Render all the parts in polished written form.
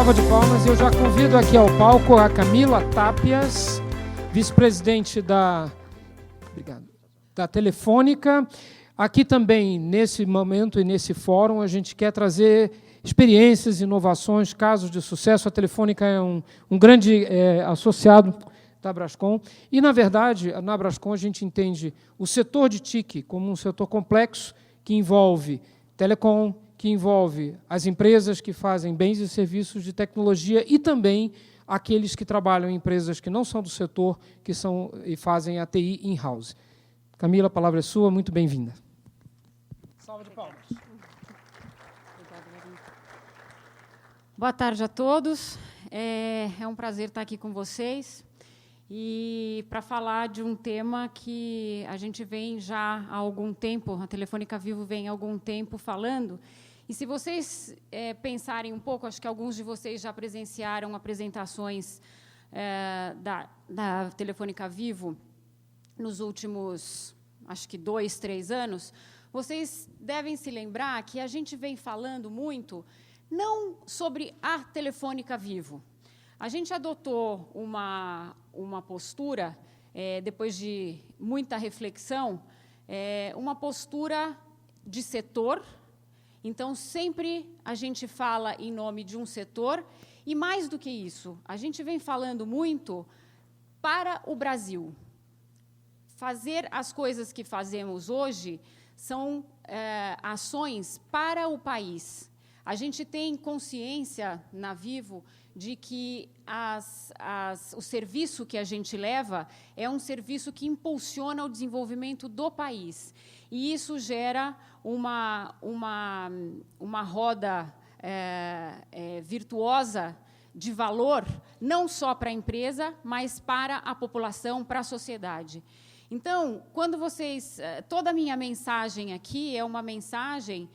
salva de palmas. Eu já convido aqui ao palco a Camila Tapias, vice-presidente da Telefônica. Aqui também, nesse momento e nesse fórum, a gente quer trazer experiências, inovações, casos de sucesso. A Telefônica é um grande associado da Brascom. E, na verdade, na Brascom a gente entende o setor de TIC como um setor complexo que envolve telecom, que envolve as empresas que fazem bens e serviços de tecnologia e também aqueles que trabalham em empresas que não são do setor, que são e fazem a TI in-house. Camila, a palavra é sua, muito bem-vinda. Salva de palmas. Boa tarde a todos. É um prazer estar aqui com vocês e para falar de um tema que a gente vem já há algum tempo, a Telefônica Vivo vem há algum tempo falando. E se vocês pensarem um pouco, acho que alguns de vocês já presenciaram apresentações da Telefônica Vivo nos últimos, acho que 2, 3 anos, vocês devem se lembrar que a gente vem falando muito, não sobre a Telefônica Vivo. A gente adotou uma postura, depois de muita reflexão, uma postura de setor. Então, sempre a gente fala em nome de um setor, e mais do que isso, a gente vem falando muito para o Brasil. Fazer as coisas que fazemos hoje são ações para o país. A gente tem consciência na Vivo de que o serviço que a gente leva é um serviço que impulsiona o desenvolvimento do país. E isso gera uma roda virtuosa de valor, não só para a empresa, mas para a população, para a sociedade. Então, quando vocês... Toda a minha mensagem aqui é uma mensagem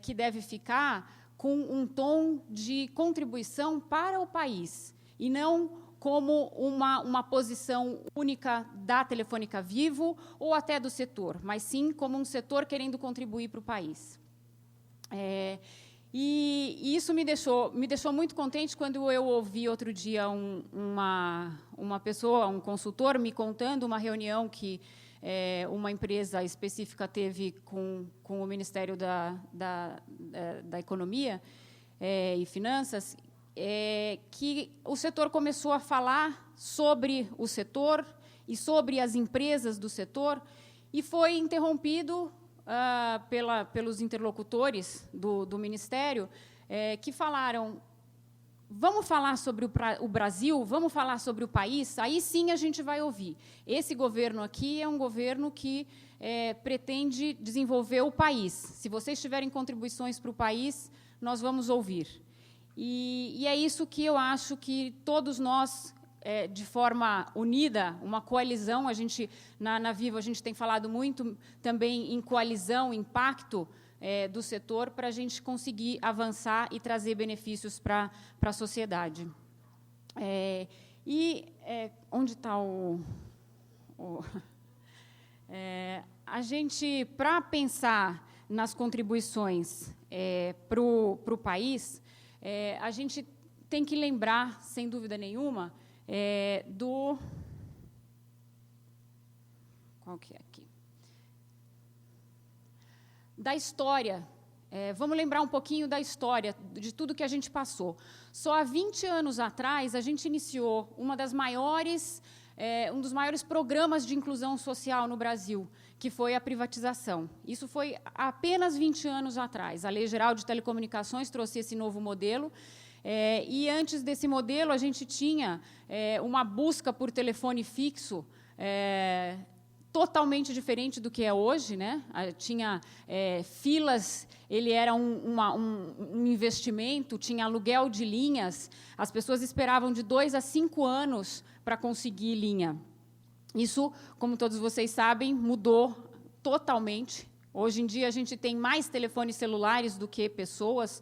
que deve ficar com um tom de contribuição para o país, e não como uma posição única da Telefônica Vivo ou até do setor, mas sim como um setor querendo contribuir para o país. E isso me deixou muito contente quando eu ouvi outro dia uma pessoa, um consultor, me contando uma reunião que uma empresa específica teve com o Ministério da Economia e Finanças, que o setor começou a falar sobre o setor e sobre as empresas do setor, e foi interrompido pelos interlocutores do Ministério, que falaram: vamos falar sobre o Brasil, vamos falar sobre o país, aí sim a gente vai ouvir. Esse governo aqui é um governo que pretende desenvolver o país. Se vocês tiverem contribuições para o país, nós vamos ouvir. E é isso que eu acho que todos nós, de forma unida, uma coalizão, a gente, na Vivo, a gente tem falado muito também em coalizão, em pacto do setor, para a gente conseguir avançar e trazer benefícios para a sociedade. Onde está a gente, para pensar nas contribuições para o país, a gente tem que lembrar, sem dúvida nenhuma, qual que é aqui? Da história. Vamos lembrar um pouquinho da história, de tudo que a gente passou. Só há 20 anos atrás, a gente iniciou um dos maiores programas de inclusão social no Brasil, que foi a privatização. Isso foi há apenas 20 anos atrás. A Lei Geral de Telecomunicações trouxe esse novo modelo, e antes desse modelo a gente tinha uma busca por telefone fixo totalmente diferente do que é hoje, né? Tinha filas, ele era um investimento, tinha aluguel de linhas, as pessoas esperavam de 2 a 5 anos para conseguir linha. Isso, como todos vocês sabem, mudou totalmente. Hoje em dia, a gente tem mais telefones celulares do que pessoas.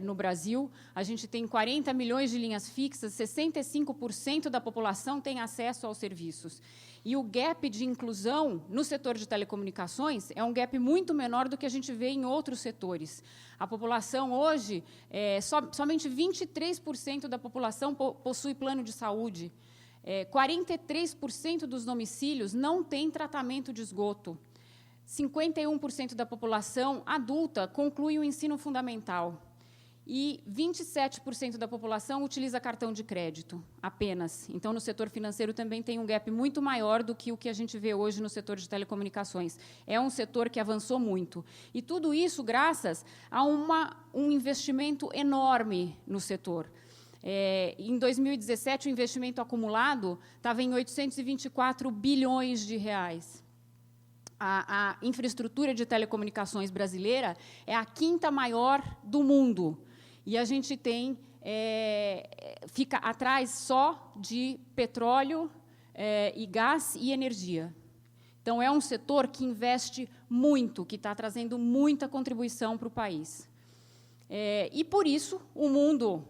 no Brasil. A gente tem 40 milhões de linhas fixas, 65% da população tem acesso aos serviços. E o gap de inclusão no setor de telecomunicações é um gap muito menor do que a gente vê em outros setores. A população hoje, somente 23% da população possui plano de saúde. 43% dos domicílios não têm tratamento de esgoto. 51% da população adulta conclui o ensino fundamental. E 27% da população utiliza cartão de crédito, apenas. Então, no setor financeiro também tem um gap muito maior do que o que a gente vê hoje no setor de telecomunicações. É um setor que avançou muito. E tudo isso graças a um investimento enorme no setor. Em 2017, o investimento acumulado estava em 824 bilhões de reais. A infraestrutura de telecomunicações brasileira é a 5ª maior do mundo. E a gente fica atrás só de petróleo, e gás e energia. Então, é um setor que investe muito, que está trazendo muita contribuição para o país. E, por isso, o mundo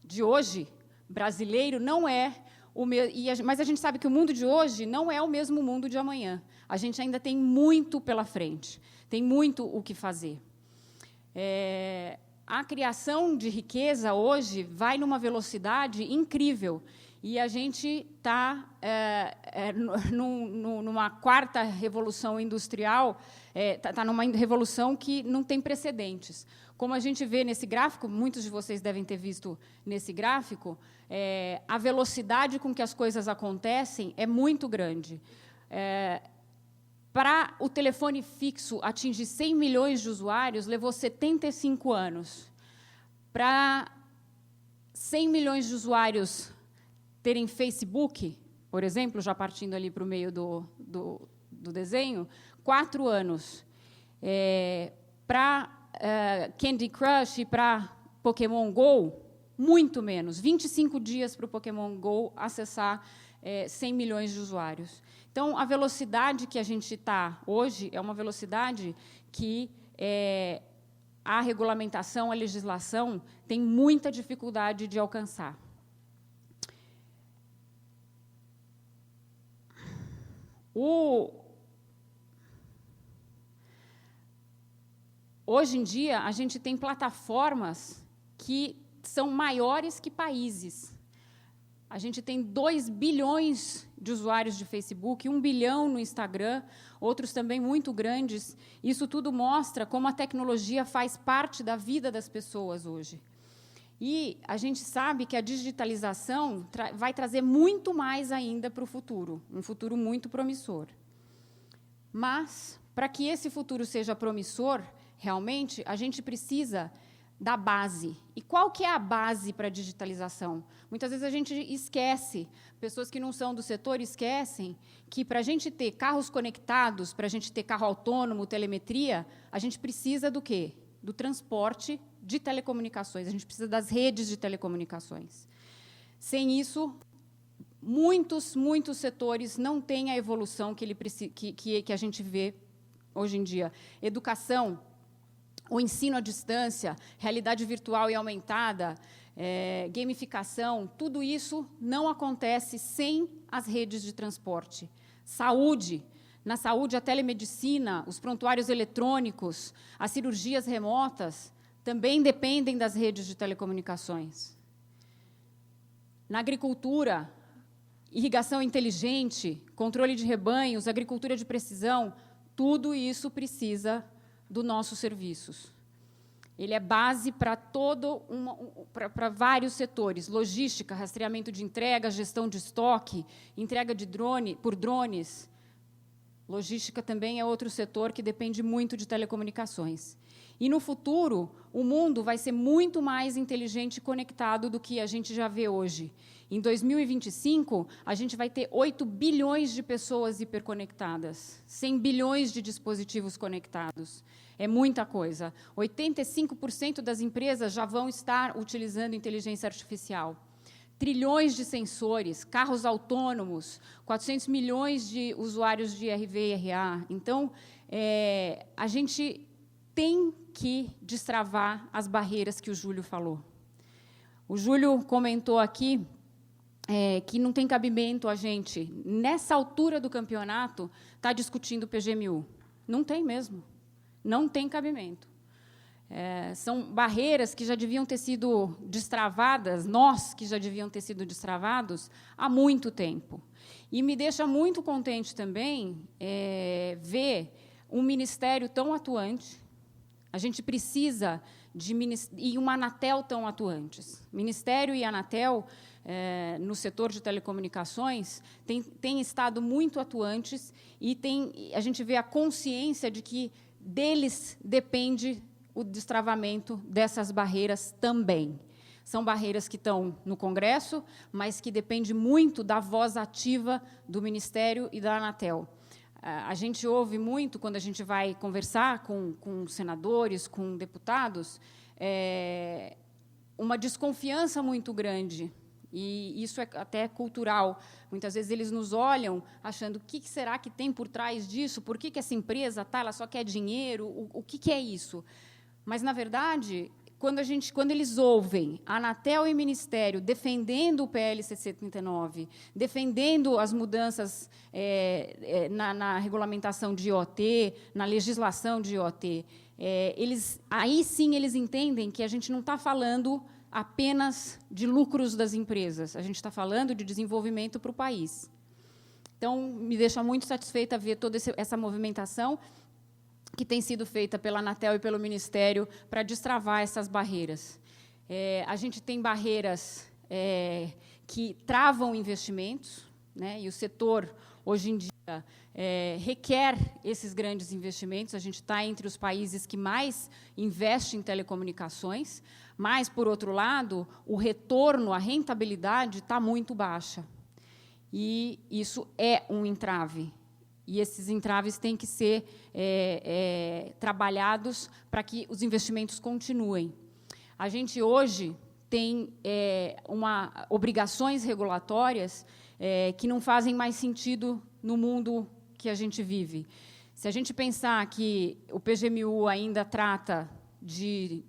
de hoje, brasileiro, não é o mesmo. Mas a gente sabe que o mundo de hoje não é o mesmo mundo de amanhã. A gente ainda tem muito pela frente, tem muito o que fazer. A criação de riqueza hoje vai numa velocidade incrível. E a gente está numa 4ª revolução industrial, está numa revolução que não tem precedentes. Como a gente vê nesse gráfico, muitos de vocês devem ter visto nesse gráfico, a velocidade com que as coisas acontecem é muito grande. Para o telefone fixo atingir 100 milhões de usuários, levou 75 anos. Para 100 milhões de usuários terem Facebook, por exemplo, já partindo ali para o meio do desenho, 4 anos. Para Candy Crush e para Pokémon Go, muito menos. 25 dias para o Pokémon Go acessar 100 milhões de usuários. Então, a velocidade que a gente está hoje é uma velocidade que a regulamentação, a legislação, tem muita dificuldade de alcançar. Hoje em dia, a gente tem plataformas que são maiores que países. A gente tem 2 bilhões de usuários de Facebook, 1 bilhão no Instagram, outros também muito grandes. Isso tudo mostra como a tecnologia faz parte da vida das pessoas hoje. E a gente sabe que a digitalização vai trazer muito mais ainda para o futuro, um futuro muito promissor. Mas, para que esse futuro seja promissor, realmente, a gente precisa da base. E qual que é a base para a digitalização? Muitas vezes a gente esquece, pessoas que não são do setor esquecem que, para a gente ter carros conectados, para a gente ter carro autônomo, telemetria, a gente precisa do quê? Do transporte de telecomunicações, a gente precisa das redes de telecomunicações. Sem isso, muitos setores não têm a evolução que a gente vê hoje em dia. Educação, o ensino à distância, realidade virtual e aumentada, gamificação, tudo isso não acontece sem as redes de transporte. Saúde, na saúde, a telemedicina, os prontuários eletrônicos, as cirurgias remotas, também dependem das redes de telecomunicações. Na agricultura, irrigação inteligente, controle de rebanhos, agricultura de precisão, tudo isso precisa dos nossos serviços. Ele é base para para vários setores: logística, rastreamento de entrega, gestão de estoque, entrega de por drones. Logística também é outro setor que depende muito de telecomunicações. E, no futuro, o mundo vai ser muito mais inteligente e conectado do que a gente já vê hoje. Em 2025, a gente vai ter 8 bilhões de pessoas hiperconectadas, 100 bilhões de dispositivos conectados. É muita coisa. 85% das empresas já vão estar utilizando inteligência artificial. Trilhões de sensores, carros autônomos, 400 milhões de usuários de RV e RA. Então, a gente tem que destravar as barreiras que o Júlio falou. O Júlio comentou aqui que não tem cabimento a gente, nessa altura do campeonato, estar discutindo o PGMU. Não tem mesmo. Não tem cabimento. São barreiras que já deviam ter sido destravadas, nós que já deviam ter sido destravados há muito tempo. E me deixa muito contente também ver um ministério tão atuante. A gente precisa e uma Anatel tão atuantes. Ministério e Anatel, no setor de telecomunicações, têm estado muito atuantes e a gente vê a consciência de que deles depende o destravamento dessas barreiras também. São barreiras que estão no Congresso, mas que depende muito da voz ativa do Ministério e da Anatel. A gente ouve muito, quando a gente vai conversar com senadores, com deputados, uma desconfiança muito grande, e isso é até cultural. Muitas vezes eles nos olham achando o que será que tem por trás disso, por que essa empresa ela só quer dinheiro, o que é isso? Mas, na verdade, quando eles ouvem a Anatel e o Ministério defendendo o PL 79, defendendo as mudanças na regulamentação de IoT, na legislação de IoT, aí sim eles entendem que a gente não está falando apenas de lucros das empresas, a gente está falando de desenvolvimento para o país. Então, me deixa muito satisfeita ver toda essa movimentação que tem sido feita pela Anatel e pelo Ministério para destravar essas barreiras. A gente tem barreiras que travam investimentos, né, e o setor, hoje em dia, requer esses grandes investimentos. A gente está entre os países que mais investem em telecomunicações, mas, por outro lado, o retorno, a rentabilidade está muito baixa. E isso é um entrave. E esses entraves têm que ser trabalhados para que os investimentos continuem. A gente, hoje, tem obrigações regulatórias que não fazem mais sentido no mundo que a gente vive. Se a gente pensar que o PGMU ainda trata de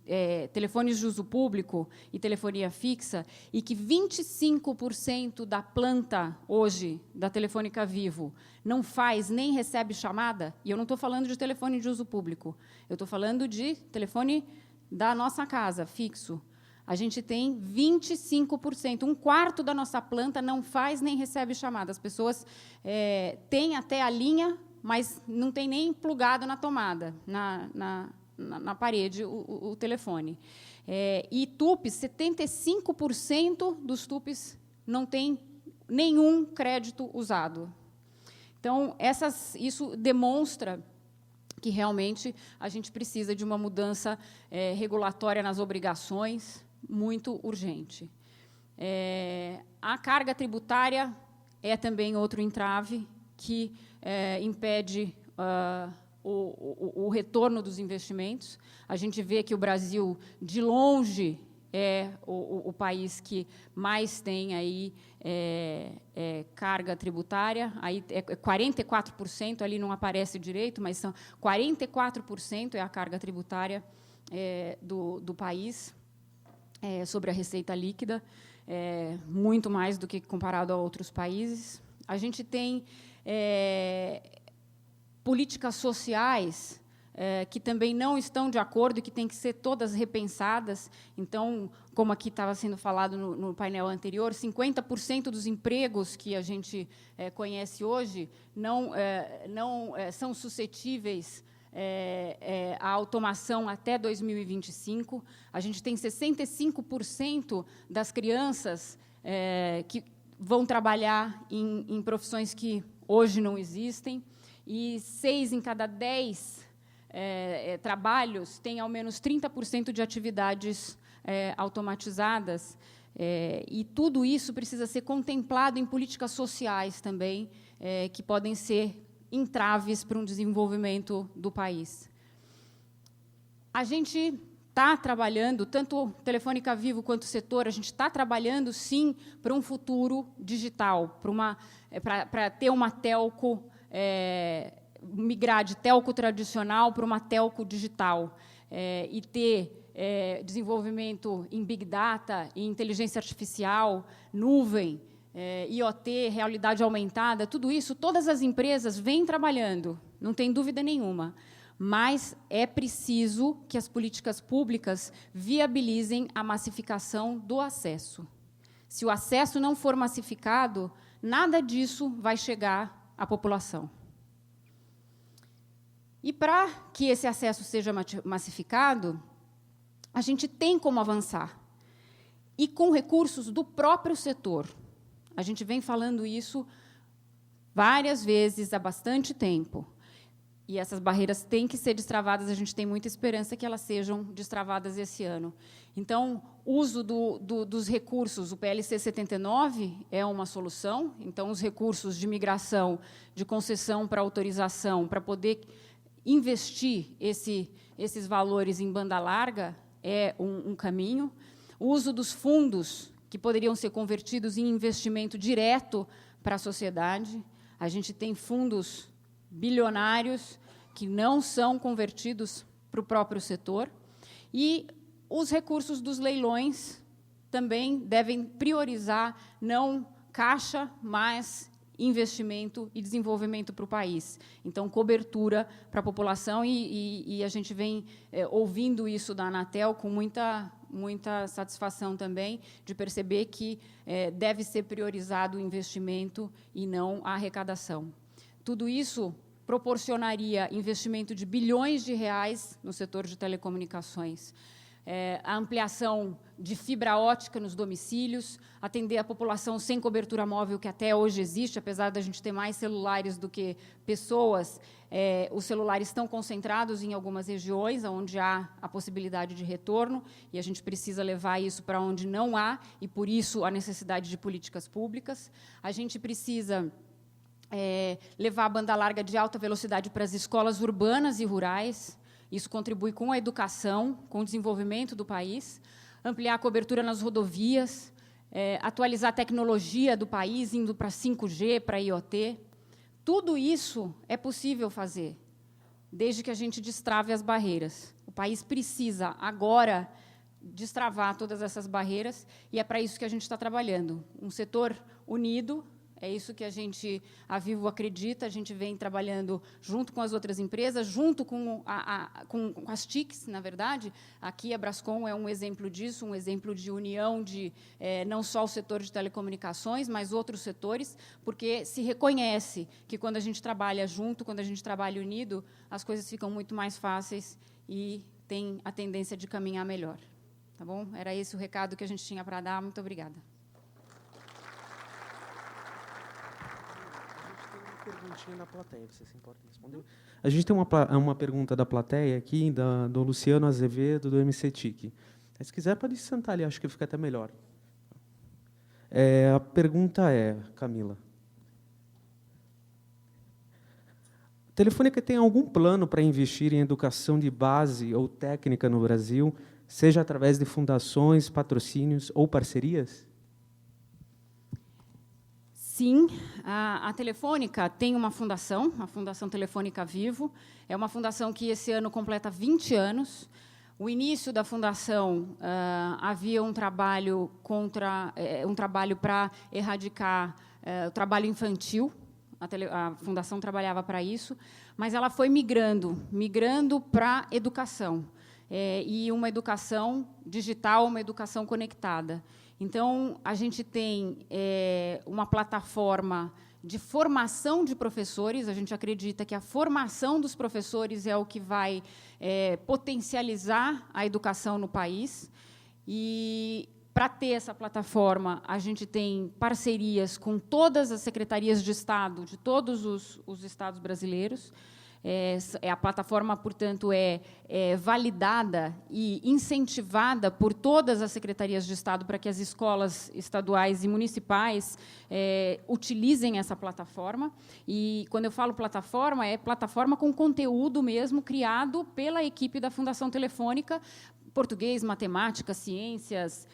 telefones de uso público e telefonia fixa, e que 25% da planta, hoje, da Telefônica Vivo, não faz nem recebe chamada, e eu não estou falando de telefone de uso público, eu estou falando de telefone da nossa casa, fixo. A gente tem 25%, um quarto da nossa planta não faz nem recebe chamada. As pessoas têm até a linha, mas não tem nem plugado na tomada, na parede, o telefone. E TUPs, 75% dos TUPs não tem nenhum crédito usado. Então, isso demonstra que, realmente, a gente precisa de uma mudança regulatória nas obrigações, muito urgente. A carga tributária é também outro entrave que impede o retorno dos investimentos. A gente vê que o Brasil, de longe, é o país que mais tem aí carga tributária. Aí 44%, ali não aparece direito, mas são 44% é a carga tributária do país sobre a receita líquida, muito mais do que comparado a outros países. A gente tem políticas sociais que também não estão de acordo e que têm que ser todas repensadas. Então, como aqui estava sendo falado no painel anterior, 50% dos empregos que a gente conhece hoje não são suscetíveis à automação até 2025. A gente tem 65% das crianças que vão trabalhar em profissões que hoje não existem, e 6 em cada 10 trabalhos têm ao menos 30% de atividades automatizadas, e tudo isso precisa ser contemplado em políticas sociais também, que podem ser entraves para um desenvolvimento do país. A gente está trabalhando, tanto Telefônica Vivo quanto o setor, a gente está trabalhando, sim, para um futuro digital, para ter uma telco, migrar de telco tradicional para uma telco digital. e ter desenvolvimento em Big Data, em inteligência artificial, nuvem, IoT, realidade aumentada, tudo isso, todas as empresas vêm trabalhando, não tem dúvida nenhuma. Mas é preciso que as políticas públicas viabilizem a massificação do acesso. Se o acesso não for massificado, nada disso vai chegar à população. E, para que esse acesso seja massificado, a gente tem como avançar. E com recursos do próprio setor. A gente vem falando isso várias vezes há bastante tempo. E essas barreiras têm que ser destravadas, a gente tem muita esperança que elas sejam destravadas esse ano. Então, uso dos recursos, o PLC 79 é uma solução, então, os recursos de migração, de concessão para autorização, para poder investir esses valores em banda larga, é um caminho. O uso dos fundos, que poderiam ser convertidos em investimento direto para a sociedade. A gente tem fundos bilionários que não são convertidos para o próprio setor. E os recursos dos leilões também devem priorizar não caixa, mas investimento e desenvolvimento para o país. Então, cobertura para a população, e a gente vem ouvindo isso da Anatel com muita satisfação também, de perceber que deve ser priorizado o investimento e não a arrecadação. Tudo isso proporcionaria investimento de bilhões de reais no setor de telecomunicações, a ampliação de fibra ótica nos domicílios, atender a população sem cobertura móvel, que até hoje existe, apesar da gente ter mais celulares do que pessoas, os celulares estão concentrados em algumas regiões, onde há a possibilidade de retorno, e a gente precisa levar isso para onde não há, e, por isso, a necessidade de políticas públicas. A gente precisa levar a banda larga de alta velocidade para as escolas urbanas e rurais. Isso contribui com a educação, com o desenvolvimento do país, ampliar a cobertura nas rodovias, atualizar a tecnologia do país, indo para 5G, para IoT. Tudo isso é possível fazer, desde que a gente destrave as barreiras. O país precisa, agora, destravar todas essas barreiras, e é para isso que a gente está trabalhando. Um setor unido. É isso que a Vivo acredita, a gente vem trabalhando junto com as outras empresas, junto com as TICs, na verdade. Aqui a Brascom é um exemplo disso, um exemplo de união de não só o setor de telecomunicações, mas outros setores, porque se reconhece que, quando a gente trabalha junto, quando a gente trabalha unido, as coisas ficam muito mais fáceis e tem a tendência de caminhar melhor. Tá bom? Era esse o recado que a gente tinha para dar. Muito obrigada. Perguntinha da plateia, você se importa em responder? A gente tem uma pergunta da plateia aqui, do Luciano Azevedo, do MC-TIC. Se quiser, pode sentar ali, acho que fica até melhor. A pergunta é, Camila, a Telefônica tem algum plano para investir em educação de base ou técnica no Brasil, seja através de fundações, patrocínios ou parcerias? Sim, a Telefônica tem uma fundação, a Fundação Telefônica Vivo. É uma fundação que, esse ano, completa 20 anos. O início da fundação, havia um trabalho para erradicar o trabalho infantil. A fundação trabalhava para isso, mas ela foi migrando para a educação, e uma educação digital, uma educação conectada. Então, a gente tem uma plataforma de formação de professores. A gente acredita que a formação dos professores é o que vai potencializar a educação no país. E, para ter essa plataforma, a gente tem parcerias com todas as secretarias de Estado, de todos os estados brasileiros. A plataforma, portanto, é validada e incentivada por todas as secretarias de Estado para que as escolas estaduais e municipais utilizem essa plataforma. E, quando eu falo plataforma, é plataforma com conteúdo mesmo, criado pela equipe da Fundação Telefônica, português, matemática, ciências,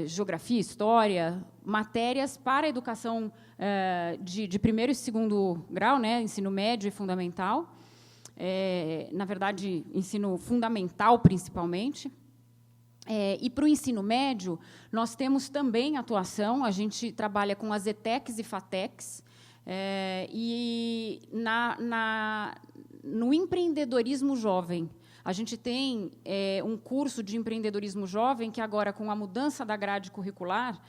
geografia, história, matérias para a educação de primeiro e segundo grau, né, ensino médio e fundamental. na verdade, ensino fundamental, principalmente. E para o ensino médio, nós temos também atuação, a gente trabalha com as ETECs e FATECs, e no empreendedorismo jovem. A gente tem um curso de empreendedorismo jovem que, agora, com a mudança da grade curricular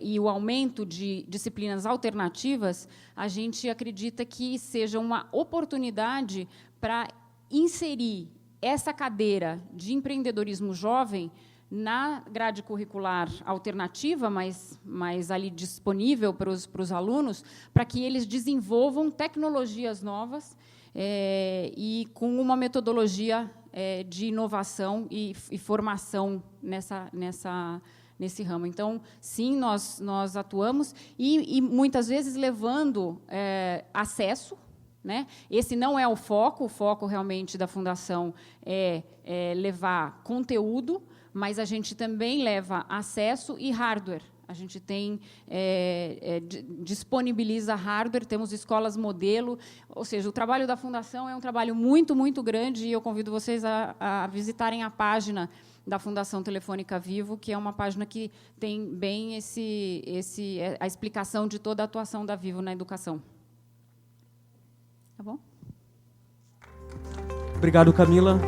e o aumento de disciplinas alternativas, a gente acredita que seja uma oportunidade para inserir essa cadeira de empreendedorismo jovem na grade curricular alternativa, mas ali disponível para os alunos, para que eles desenvolvam tecnologias novas e com uma metodologia de inovação e formação nesse ramo. Então, sim, nós atuamos e muitas vezes levando acesso, né? Esse não é o foco realmente da Fundação é levar conteúdo, mas a gente também leva acesso e hardware. A gente disponibiliza hardware, temos escolas modelo, ou seja, o trabalho da Fundação é um trabalho muito, muito grande, e eu convido vocês a visitarem a página da Fundação Telefônica Vivo, que é uma página que tem bem a explicação de toda a atuação da Vivo na educação. Tá bom? Obrigado, Camila.